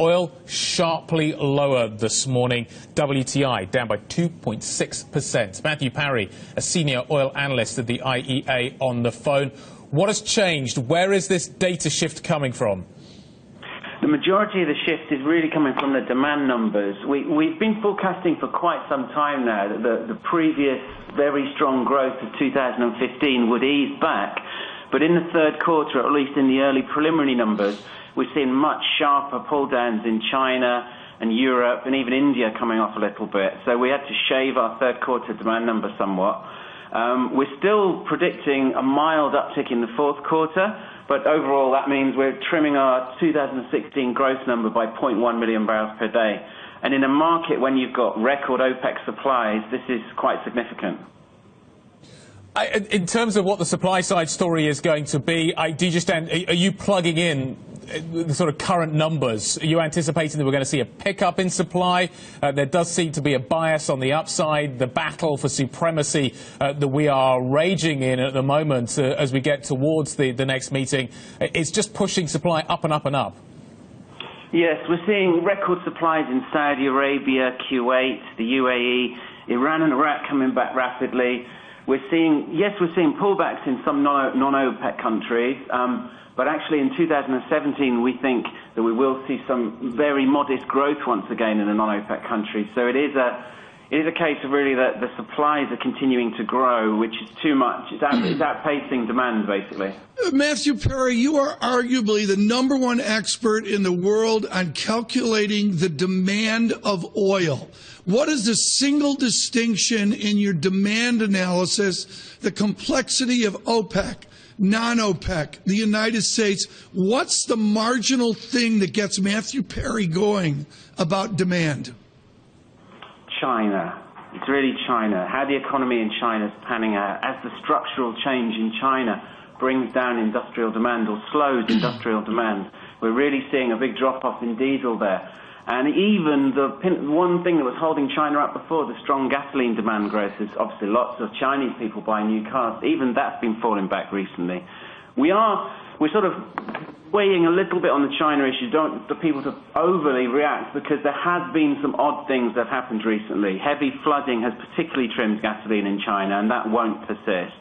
Oil sharply lower this morning. WTI down by 2.6%. Matthew Parry, a senior oil analyst at the IEA, on the phone. What has changed? Where is this data shift coming from? The majority of the shift is really coming from the demand numbers. We've been forecasting for quite some time now that the previous very strong growth of 2015 would ease back. But in the third quarter, at least in the early preliminary numbers, we've seen much sharper pull-downs in China and Europe and even India coming off a little bit. So we had to shave our third quarter demand number somewhat. We're still predicting a mild uptick in the fourth quarter, but overall that means we're trimming our 2016 growth number by 0.1 million barrels per day. And in a market when you've got record OPEC supplies, this is quite significant. In terms of what the supply side story is going to be, are you plugging in the sort of current numbers? Are you anticipating that we're going to see a pickup in supply? There does seem to be a bias on the upside. The battle for supremacy that we are raging in at the moment as we get towards the next meeting, it's just pushing supply up and up and up. Yes, we're seeing record supplies in Saudi Arabia, Kuwait, the UAE, Iran and Iraq coming back rapidly. We're seeing pullbacks in some non-OPEC countries, but actually in 2017 we think that we will see some very modest growth once again in the non-OPEC countries. So it is a case of really that the supplies are continuing to grow, which is too much. It's outpacing demand, basically. Matthew Parry, you are arguably the #1 expert in the world on calculating the demand of oil. What is the single distinction in your demand analysis, the complexity of OPEC, non-OPEC, the United States? What's the marginal thing that gets Matthew Parry going about demand? China. It's really China. How the economy in China is panning out as the structural change in China brings down industrial demand or slows industrial demand. We're really seeing a big drop-off in diesel there. And even the one thing that was holding China up before, the strong gasoline demand growth, is obviously lots of Chinese people buying new cars. Even that's been falling back recently. We're sort of weighing a little bit on the China issue, don't want the people to overly react, because there has been some odd things that have happened recently. Heavy flooding has particularly trimmed gasoline in China, and that won't persist.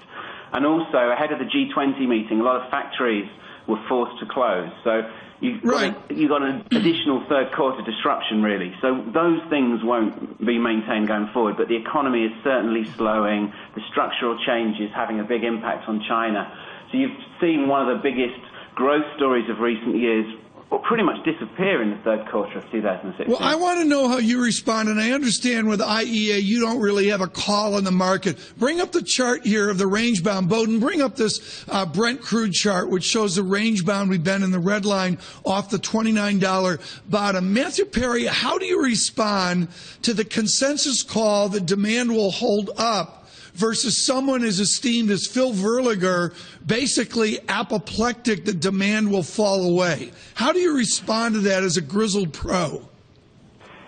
And also, ahead of the G20 meeting, a lot of factories were forced to close. So you've got an additional third quarter disruption, really. So those things won't be maintained going forward, but the economy is certainly slowing. The structural change is having a big impact on China. So you've seen one of the biggest growth stories of recent years pretty much disappear in the third quarter of 2016. Well, I want to know how you respond, and I understand with IEA you don't really have a call on the market. Bring up the chart here of the range-bound. Bowden, bring up this Brent crude chart, which shows the range-bound. We've been in the red line off the $29 bottom. Matthew Parry, how do you respond to the consensus call that demand will hold up versus someone as esteemed as Phil Verliger, basically apoplectic that demand will fall away? How do you respond to that as a grizzled pro?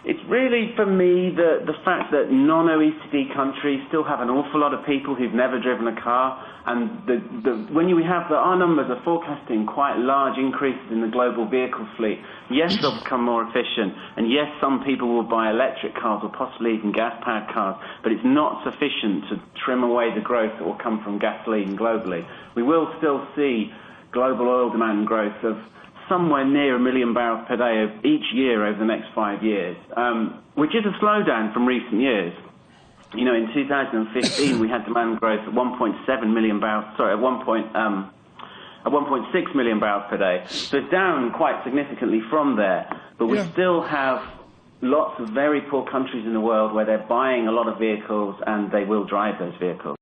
It's really, for me, the fact that non-OECD countries still have an awful lot of people who've never driven a car, and our numbers are forecasting quite large increases in the global vehicle fleet. Yes, they'll become more efficient, and yes, some people will buy electric cars or possibly even gas-powered cars, but it's not sufficient to trim away the growth that will come from gasoline globally. We will still see global oil demand growth of somewhere near 1 million barrels per day of each year over the next 5 years, which is a slowdown from recent years. You know, in 2015 we had demand growth at 1.7 million barrels, sorry, at 1.6 million barrels per day. So it's down quite significantly from there, but we still have lots of very poor countries in the world where they're buying a lot of vehicles and they will drive those vehicles.